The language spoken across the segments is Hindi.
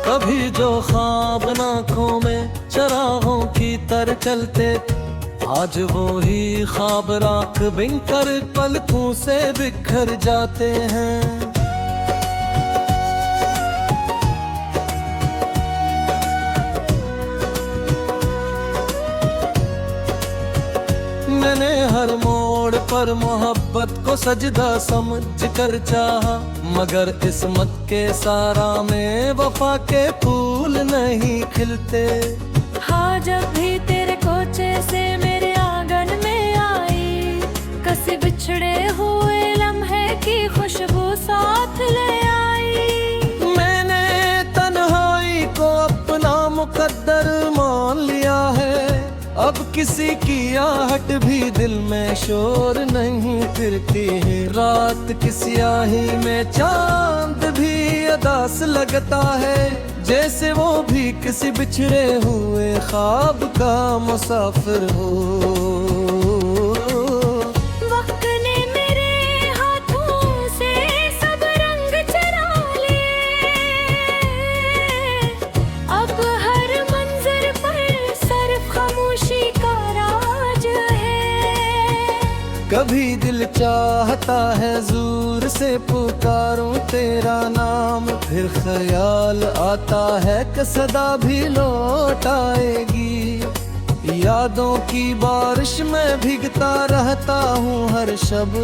कभी जो ख्वाब आँखों में चरागों की तरह चलते, आज वो ही ख्वाब राख बिनकर पलकों से बिखर जाते हैं। मैंने हर मोड़ पर मोहब्बत को सजदा समझ कर चाहा, मगर किस्मत के सारा में वफा के फूल नहीं खिलते। हाँ, जब भी तेरे कोचे से मेरे आंगन में आई, कसी बिछड़े हुए लम्हे की खुशबू साथ ले आई। मैंने तन्हाई को अपना मुकद्दर मान लिया है, अब किसी की आहट भी दिल में शोर नहीं फिरती है। रात की स्याही में चांद भी अदास लगता है, जैसे वो भी किसी बिछड़े हुए ख्वाब का मुसाफिर हो। वक्त ने मेरे हाथों से सब रंग चुरा लिए, अब हर मंजर पर सिर्फ खामोशी का राज है। कभी दिल चाहता है जोर से पुकारूं तेरा नाम, फिर ख्याल आता है कि सदा भी लौट आएगी। यादों की बारिश में भीगता रहता हूँ हर शब,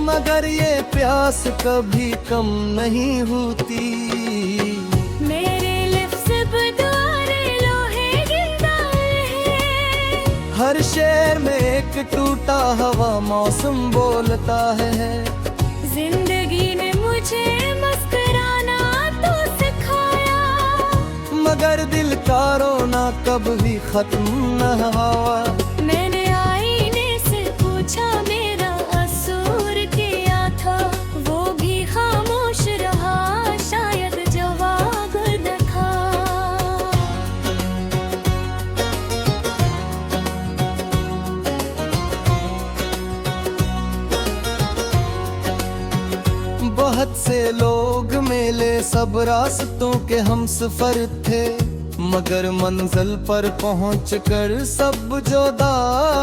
मगर ये प्यास कभी कम नहीं होती। मेरे लिप्स पे दुआरे लोहे गिरता है, हर शेर में एक टूटा हुआ मौसम बोलता है। जिंदगी ने मुझे मुस्कुराना तो सिखाया, मगर दिल का रोना कभी खत्म न हुआ। मैंने आईने से पूछा मेरा कसूर क्या था, वो भी खामोश रहा, शायद जवाब न था। बहुत से लोग मिले, सब रास्तों के हम सफर थे, मगर मंजिल पर पहुंचकर सब जुदा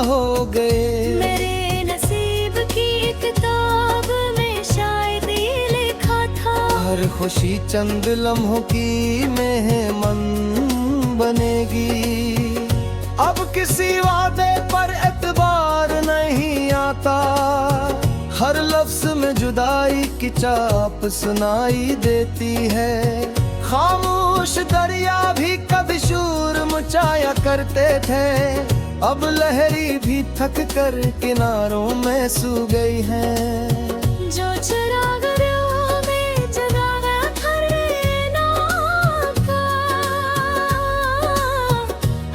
हो गए। मेरे नसीब की किताब में शायद ये लिखा था, हर खुशी चंद लम्हों की मेहमान बनेगी। अब किसी वादे पर एतबार नहीं आता, हर लफ्ज में जुदाई की चाप सुनाई देती है। खामोश दरिया भी कभी शोर मचाया करते थे, अब लहरी भी थक कर किनारों में सो गई है। जो चिराग राह में जगाया था रैना का,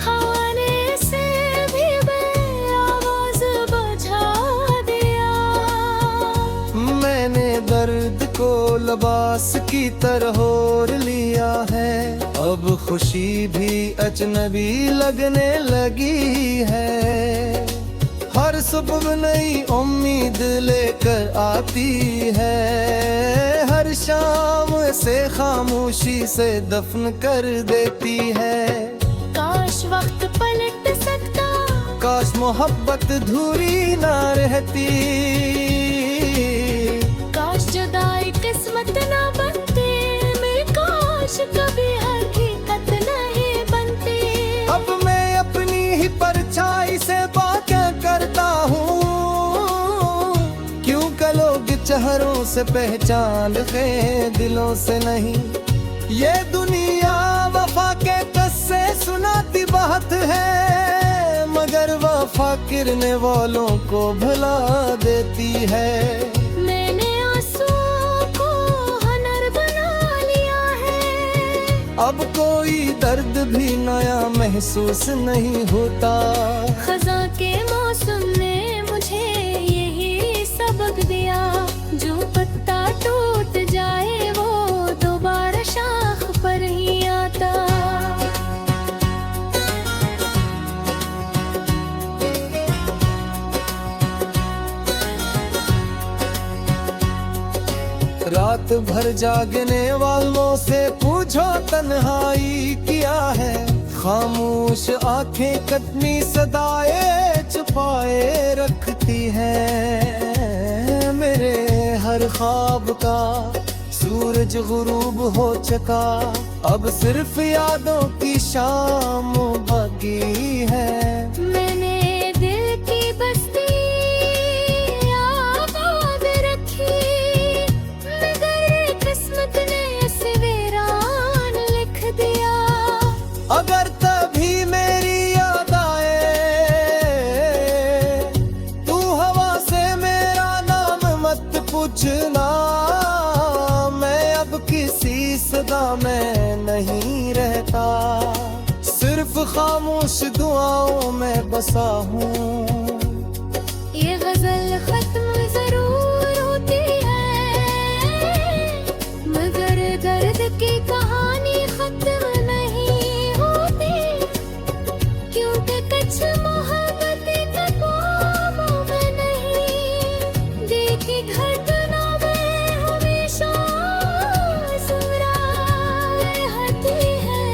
हवा ने से भी बेआवाज़ बुझा दिया। मैंने दर्द को लिबास की तरह ओढ़ लिया है, अब खुशी भी अजनबी लगने लगी है। हर सुबह नई उम्मीद लेकर आती है, हर शाम से खामोशी से दफन कर देती है। काश वक्त पलट सकता, काश मोहब्बत धूरी ना रहती, काश जुदाई किस्मत ना बनती, मैं काश कभी हकीकत नहीं बनती। अब मैं अपनी ही परछाई से बातें करता हूँ, क्यों का लोग चेहरों से पहचान के दिलों से नहीं। ये दुनिया वफा के किस्से सुनाती बहुत है, मगर वफा गिरने वालों को भुला देती है। मैंने आंसुओं को हुनर बना लिया है, अब कोई दर्द भी नया महसूस नहीं होता। खज़ां के मौसम ने मुझे यही सबक दिया, जो पत्ता टूट जाए वो दोबारा शाख पर ही आता। रात भर जागने वालों से पूछो तन्हाई क्या है। खामोश आंखें कतनी सदाएं छुपाए रखती है। मेरे हर ख्वाब का सूरज गुरूब हो चुका, अब सिर्फ यादों की शाम बाकी है। मैंने दिल की बस्ती आबाद रखी, मगर किस्मत ने इसे वीरान लिख दिया। अगर तभी मेरी याद आए, तू हवा से मेरा नाम मत पूछना। मैं अब किसी सदा में नहीं रहता, सिर्फ खामोश दुआओं में बसा हूँ। ये गजल खत्म जरूर होती है, मगर दर्द की कहानी खत्म नहीं होती। क्योंकि कुछ मोहब्बतें कदमों में नहीं, देखी घटना में हमेशा सुरा रहती है।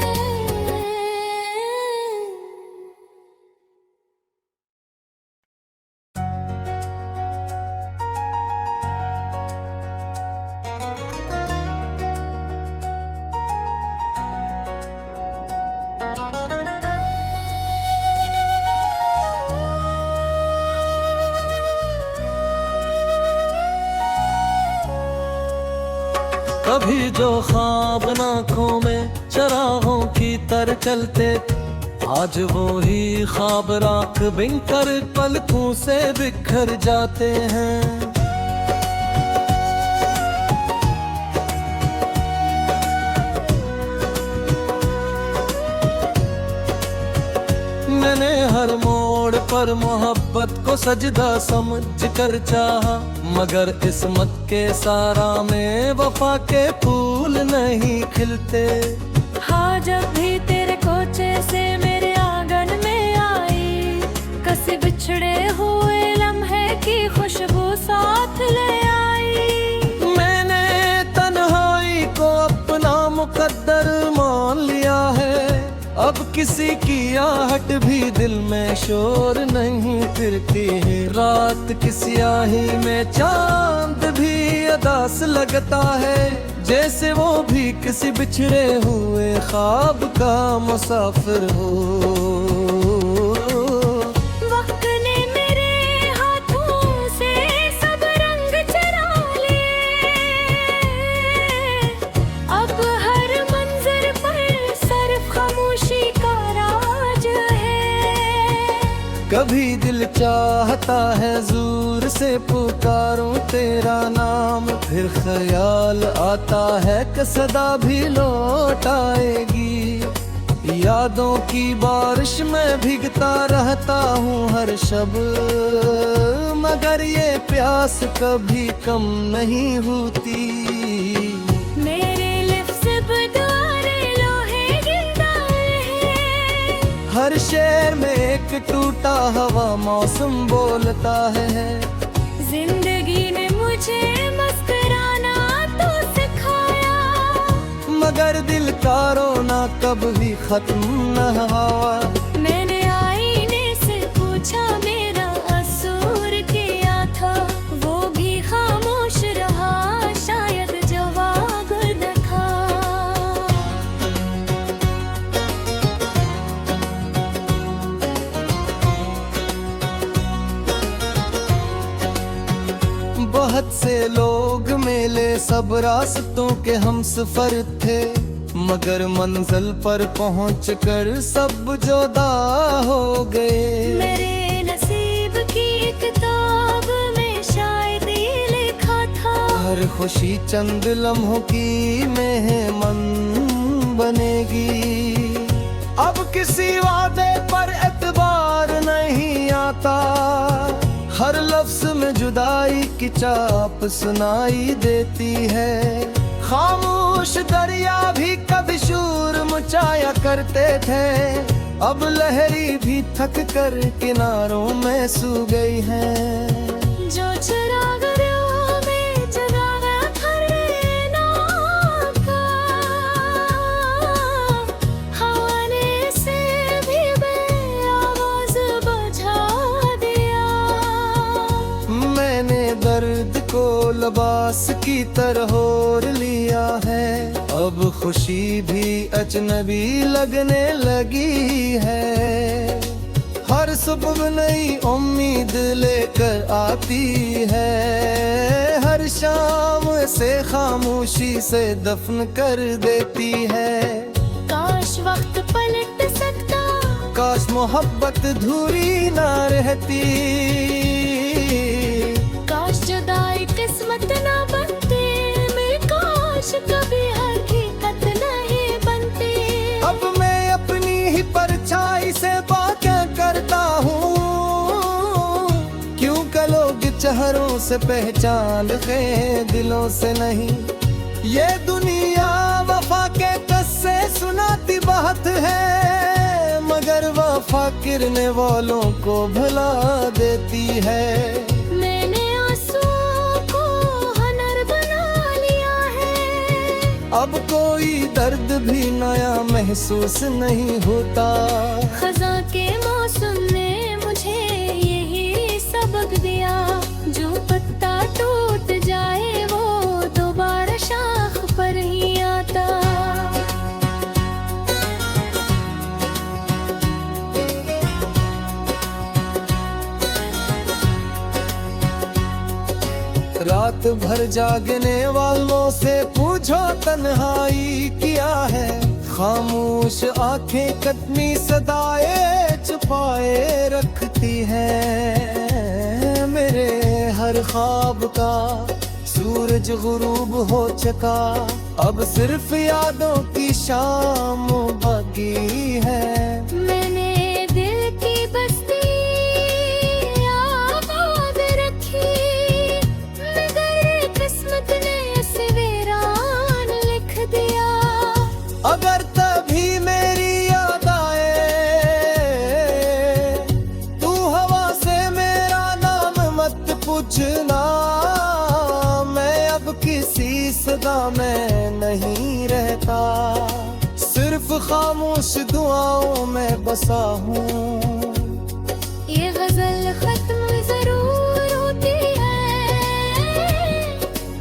कभी जो ख्वाब आँखों में चरागों की तरह चलते, आज वो ही ख्वाब राख बिनकर पलकों से बिखर जाते हैं। मैंने हर मोड़ पर मोहब्बत को सजदा समझ कर चाहा, मगर किस्मत के सारा में वफा के फूल नहीं खिलते। हाँ, जब भी तेरे कोचे से मेरे आंगन में आई, कसी बिछड़े हुए लम्हे की खुशबू साथ ले आई। मैंने तन्हाई को अपना मुकद्दर मान लिया है, अब किसी की आहट भी दिल में शोर नहीं फिरती है। रात की स्याही में चांद भी अदास लगता है, जैसे वो भी किसी बिछड़े हुए ख्वाब का मुसाफिर हो। वक्त ने मेरे हाथों से सब रंग चुरा लिए, अब हर मंजर पर सिर्फ खामोशी का राज है। कभी दिल चाहता है जोर से पुकारूं तेरा नाम, फिर ख्याल आता है कि सदा भी लौट आएगी। यादों की बारिश में भीगता रहता हूँ हर शब, मगर ये प्यास कभी कम नहीं होती। मेरे लिप्स बदौरे लोहे गिरता है, हर शेर में एक टूटा हवा मौसम बोलता है। जिंदगी ने मुझे मुस्कुराना तो सिखाया, मगर दिल का रोना कभी खत्म न हुआ। मैंने आईने से पूछा मेरा कसूर क्या था, वो भी खामोश रहा, शायद जवाब न था। बहुत से लोग मिले, सब रास्तों के हम सफर थे, मगर मंजिल पर पहुंचकर सब जुदा हो गए। मेरे नसीब की किताब में शायद ये लिखा था, हर खुशी चंद लम्हों की मेहमान बनेगी। अब किसी वादे पर एतबार नहीं आता, हर लफ्ज में जुदाई की चाप सुनाई देती है। खामोश दरिया भी कभी शोर मचाया करते थे, अब लहरी भी थक कर किनारों में सो गई है। जो चिराग राह में जगा था रे दर्द को लिबास की तरह ओढ़ लिया है। अब खुशी भी अजनबी लगने लगी है। हर सुबह नई उम्मीद लेकर आती है। हर शाम से खामोशी से दफन कर देती है। काश वक्त पलट सकता, काश मोहब्बत धूरी ना रहती। काश जुदाई किस्मत ना बनती। मैं काश कभी हकीकत नहीं बनती। अब मैं अपनी ही परछाई से बातें करता हूँ। क्यों का लोग चेहरों से पहचान के दिलों से नहीं। ये दुनिया वफा के किस्से सुनाती बहुत है, मगर वफा गिरने वालों को भुला देती है। मैंने आंसुओं को हुनर बना लिया है। अब कोई दर्द भी नया महसूस नहीं होता। खज़ां के मौसम ने मुझे यही सबक दिया, जो पत्ता टूट जाए वो दोबारा शाख पर ही आता। रात भर जागने वालों से पूछो तन्हाई क्या है। खामोश आंखें कतनी सदाएं छुपाए रखती है। मेरे हर ख्वाब का सूरज गुरूब हो चुका। अब सिर्फ यादों की शाम बाकी है। मैंने दिल की बस्ती आबाद रखी, मगर किस्मत ने इसे वीरान लिख दिया। अगर तभी मेरी याद आए, तू हवा से मेरा नाम मत पूछना। मैं अब किसी सदा में नहीं रहता, सिर्फ खामोश दुआओं में बसा हूँ। ये गजल खत्म जरूर होती है,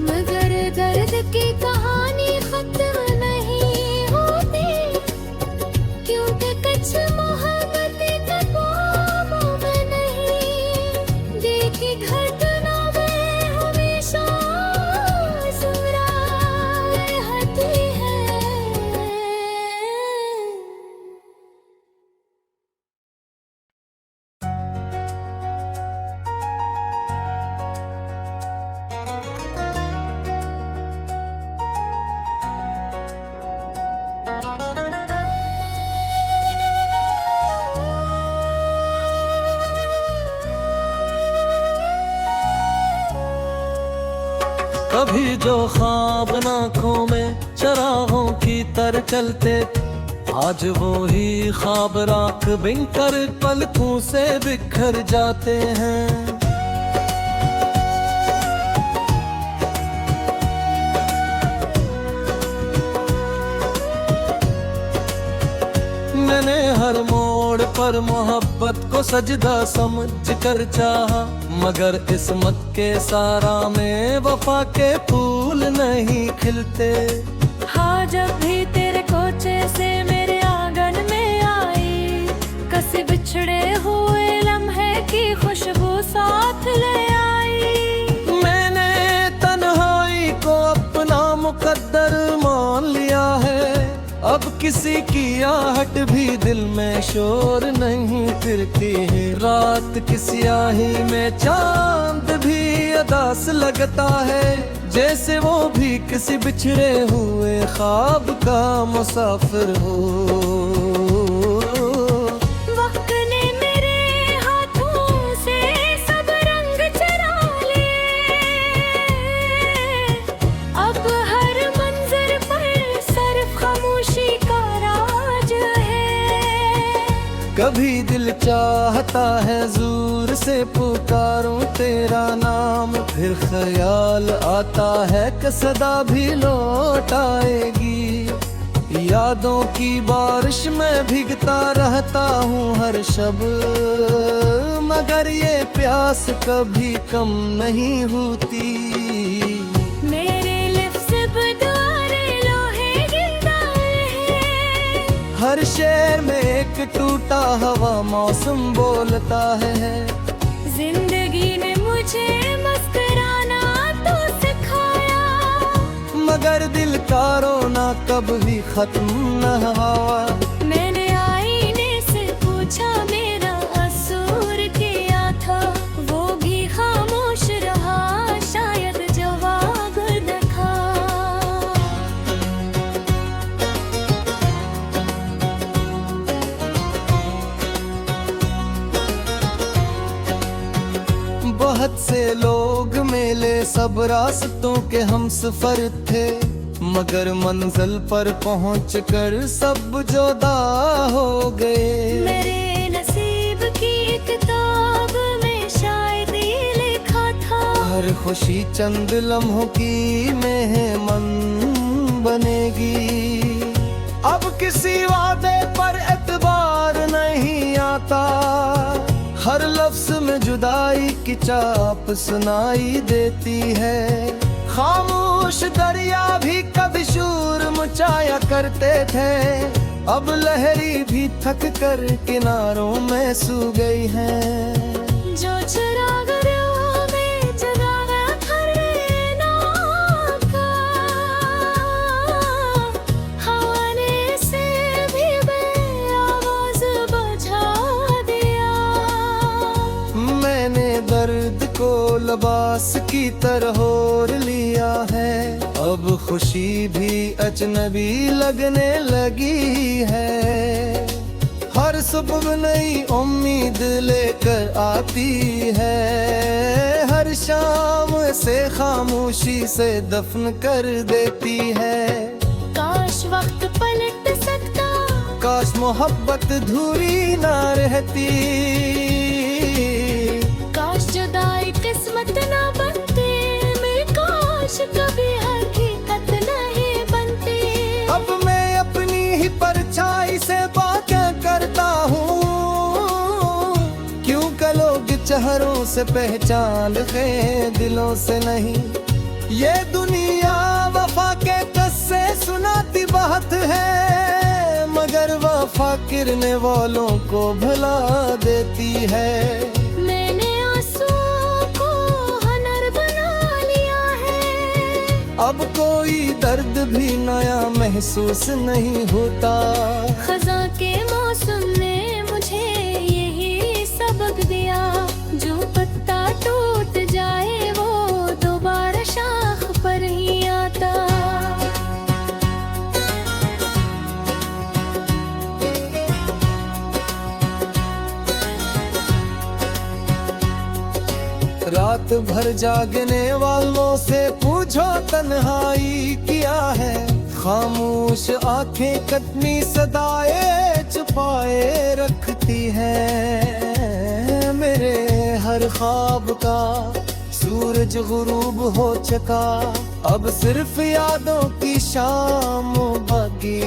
मगर दर्द की कहानी खत्म नहीं होती। क्योंकि कुछ मोहब्बतें कदमों में नहीं, देखी घटना में हमेशा ज़रा रहती है। कभी जो ख्वाब आँखों में चरागों की तरह चलते, आज वो ही ख्वाब राख बिनकर पलकों से बिखर जाते हैं। मैंने हर मोड़ पर मोहब्बत को सजदा समझ कर चाहा, मगर किस्मत के सारा में वफा के फूल नहीं खिलते। हाँ, जब भी तेरे कोचे से मेरे आंगन में आई, कसी बिछड़े हुए लम्हे की खुशबू साथ ले आई। मैंने तन्हाई को अपना मुकद्दर मान लिया है। अब किसी की आहट भी दिल में शोर नहीं फिरती है। रात की स्याही में चांद भी अदास लगता है, जैसे वो भी किसी बिछड़े हुए ख्वाब का मुसाफिर हो। वक्त ने मेरे हाथों से सब रंग चुरा लिए। अब हर मंजर पर सिर्फ खामोशी का राज है। कभी दिल चाहता है जोर से पुकारूं तेरा नाम, फिर ख्याल आता है कि सदा भी लौट आएगी। यादों की बारिश में भीगता रहता हूँ हर शब, मगर ये प्यास कभी कम नहीं होती। मेरे लिप्स बदुआरे लोहे गिरता है, हर शेर में एक टूटा हुआ मौसम बोलता है। जिंदगी ने मुझे मुस्कुराना तो सिखाया, मगर दिल का रोना कभी खत्म न हुआ। मैंने आईने से पूछा मेरा कसूर क्या था, वो भी खामोश रहा, शायद जवाब न था। बहुत से लोग मिले, सब रास्तों के हम सफर थे, मगर मंजिल पर पहुंचकर सब जुदा हो गए। मेरे नसीब की किताब में शायद ये लिखा था, हर खुशी चंद लम्हों की मेहमान बनेगी। अब किसी वादे पर एतबार नहीं आता, हर लफ्ज में जुदाई की चाप सुनाई देती है। खामोश दरिया भी कभी शोर मचाया करते थे, अब लहरी भी थक कर किनारों में सो गई है। जो चिराग राह में जगाया खरीना का, हवा ने से भी बेआवाज बुझा दिया। मैंने दर्द को लिबास की तरह ओढ़ लिया है, अब खुशी भी अजनबी लगने लगी है। हर सुबह नई उम्मीद लेकर आती है, हर शाम से खामोशी से दफन कर देती है। काश वक्त पलट सकता, काश मोहब्बत धूरी ना रहती, काश जुदाई किस्मत ना बनती, मैं काश कभी हकीकत नहीं बनती। अब मैं अपनी ही परछाई से बातें करता हूँ, क्यों का लोग चेहरों से पहचान है, दिलों से नहीं। ये दुनिया वफा के किस्से सुनाती बहुत है, मगर वफा गिरने वालों को भुला देती है। मैंने आंसुओं को हुनर बना लिया है, अब कोई दर्द भी नया महसूस नहीं होता। खज़ां के मौसम ने मुझे यही सबक दिया, जो पत्ता टूट जाए वो दोबारा शाख पर ही आता। रात भर जागने वालों से पूछो तन्हाई क्या है, खामोश आंखें कतनी सदाएं छुपाए रखती है। मेरे हर ख्वाब का सूरज गुरूब हो चुका, अब सिर्फ यादों की शाम बाकी